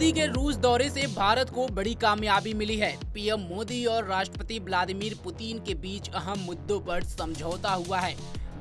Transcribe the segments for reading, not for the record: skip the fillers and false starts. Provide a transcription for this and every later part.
मोदी के रूस दौरे से भारत को बड़ी कामयाबी मिली है। पीएम मोदी और राष्ट्रपति व्लादिमीर पुतिन के बीच अहम मुद्दों पर समझौता हुआ है,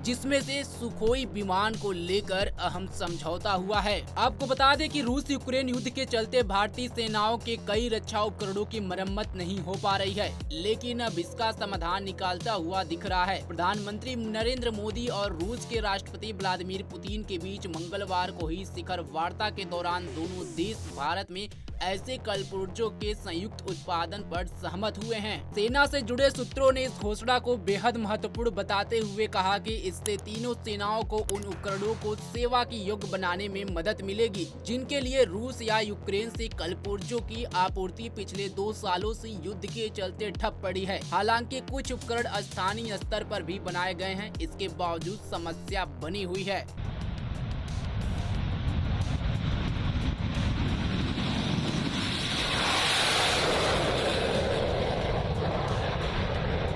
जिसमें से सुखोई विमान को लेकर अहम समझौता हुआ है। आपको बता दें कि रूस यूक्रेन युद्ध के चलते भारतीय सेनाओं के कई रक्षा उपकरणों की मरम्मत नहीं हो पा रही है, लेकिन अब इसका समाधान निकालता हुआ दिख रहा है। प्रधानमंत्री नरेंद्र मोदी और रूस के राष्ट्रपति व्लादिमीर पुतिन के बीच मंगलवार को हुई शिखर वार्ता के दौरान दोनों देश भारत में ऐसे कलपुर्जों के संयुक्त उत्पादन पर सहमत हुए हैं। सेना से जुड़े सूत्रों ने इस घोषणा को बेहद महत्वपूर्ण बताते हुए कहा कि इससे तीनों सेनाओं को उन उपकरणों को सेवा की योग्य बनाने में मदद मिलेगी, जिनके लिए रूस या यूक्रेन से कलपुर्जों की आपूर्ति पिछले 2 सालों से युद्ध के चलते ठप पड़ी है। हालांकि कुछ उपकरण स्थानीय स्तर पर भी बनाए गए हैं, इसके बावजूद समस्या बनी हुई है।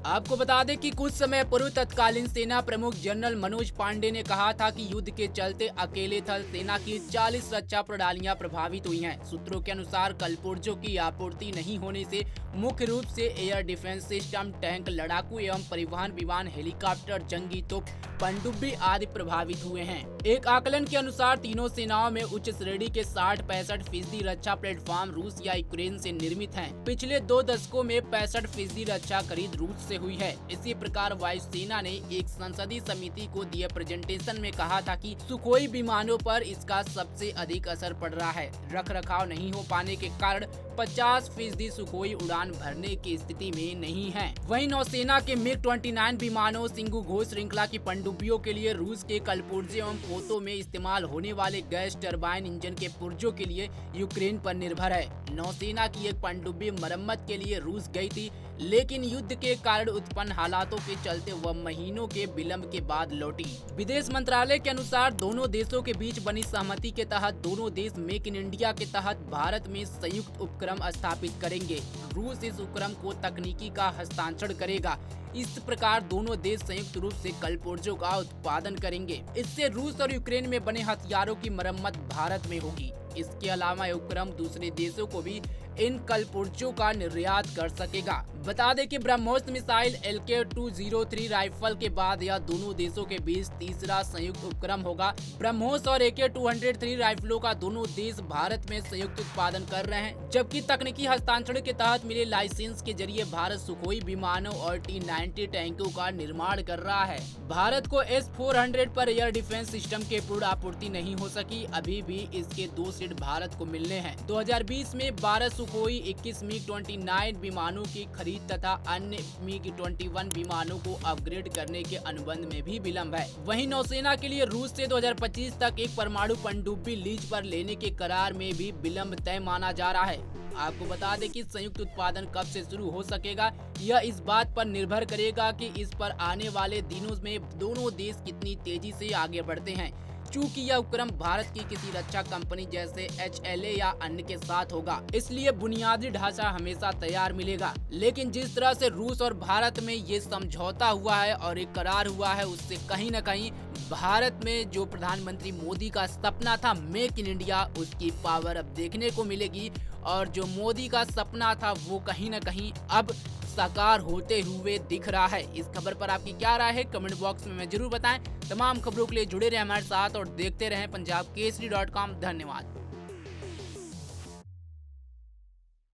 आपको बता दें कि कुछ समय पूर्व तत्कालीन सेना प्रमुख जनरल मनोज पांडे ने कहा था कि युद्ध के चलते अकेले थल सेना की 40 रक्षा प्रणालियां प्रभावित हुई हैं। सूत्रों के अनुसार कलपुर्जों की आपूर्ति नहीं होने से मुख्य रूप से एयर डिफेंस सिस्टम, टैंक, लड़ाकू एवं परिवहन विमान, हेलीकॉप्टर, जंगी तोप, पनडुब्बी आदि प्रभावित हुए हैं। एक आकलन के अनुसार तीनों सेनाओं में उच्च श्रेणी के 60-65% रक्षा प्लेटफॉर्म रूस या यूक्रेन से निर्मित हैं। पिछले 2 दशकों में 65% रक्षा खरीद रूस से हुई है। इसी प्रकार वायुसेना ने एक संसदीय समिति को दिए प्रेजेंटेशन में कहा था कि सुखोई विमानों पर इसका सबसे अधिक असर पड़ रहा है। रख रखाव नहीं हो पाने के कारण 50% सुखोई उड़ान भरने की स्थिति में नहीं है। वहीं नौसेना के मिग-29 विमानों, सिंगू घोष श्रृंखला की पनडुब्बियों के लिए रूस के कलपुर्जे एवं पोतों में इस्तेमाल होने वाले गैस टरबाइन इंजन के पुर्जों के लिए यूक्रेन पर निर्भर है। नौसेना की एक पनडुब्बी मरम्मत के लिए रूस गई थी, लेकिन युद्ध के कारण उत्पन्न हालातों के चलते वह महीनों के विलंब के बाद लौटी। विदेश मंत्रालय के अनुसार दोनों देशों के बीच बनी सहमति के तहत दोनों देश मेक इन इंडिया के तहत भारत में संयुक्त उपक्रम स्थापित करेंगे। रूस इस उपक्रम को तकनीकी का हस्तांतरण करेगा। इस प्रकार दोनों देश संयुक्त रूप से कलपुर्जों का उत्पादन करेंगे। इससे रूस और यूक्रेन में बने हथियारों की मरम्मत भारत में होगी। इसके अलावा यह उपक्रम दूसरे देशों को भी इन कलपुर्जों का निर्यात कर सकेगा। बता दें कि ब्रह्मोस मिसाइल LK-203 राइफल के बाद यह दोनों देशों के बीच तीसरा संयुक्त उपक्रम होगा। ब्रह्मोस और AK-203 राइफलों का दोनों देश भारत में संयुक्त उत्पादन कर रहे हैं, जबकि तकनीकी हस्तांतरण के तहत मिले लाइसेंस के जरिए भारत सुखोई विमानों और T-90 टैंकों का निर्माण कर रहा है। भारत को S-400 पर एयर डिफेंस सिस्टम के पूर्ण आपूर्ति नहीं हो सकी। अभी भी इसके 2 सेट भारत को मिलने हैं। 2020 में 12 सुखोई 21 मिग-29 विमानों की खरीद तथा अन्य मिग-21 विमानों को अपग्रेड करने के अनुबंध में भी विलंब है। वहीं नौसेना के लिए रूस से 2025 तक एक परमाणु पनडुब्बी लीज पर लेने के करार में भी विलंब तय माना जा रहा है। आपको बता दें कि संयुक्त उत्पादन कब से शुरू हो सकेगा, यह इस बात पर निर्भर करेगा कि इस पर आने वाले दिनों में दोनों देश कितनी तेजी से आगे बढ़ते हैं। चूंकि यह उपक्रम भारत की किसी रक्षा कंपनी जैसे HLA या अन्य के साथ होगा, इसलिए बुनियादी ढांचा हमेशा तैयार मिलेगा। लेकिन जिस तरह से रूस और भारत में ये समझौता हुआ है और एक करार हुआ है, उससे कहीं न कहीं भारत में जो प्रधानमंत्री मोदी का सपना था मेक इन इंडिया, उसकी पावर अब देखने को मिलेगी और जो मोदी का सपना था वो कहीं न कहीं अब साकार होते हुए दिख रहा है। इस खबर पर आपकी क्या राय है, कमेंट बॉक्स में जरूर बताएं। तमाम खबरों के लिए जुड़े रहें हमारे साथ और देखते रहें पंजाब केसरी.com। धन्यवाद।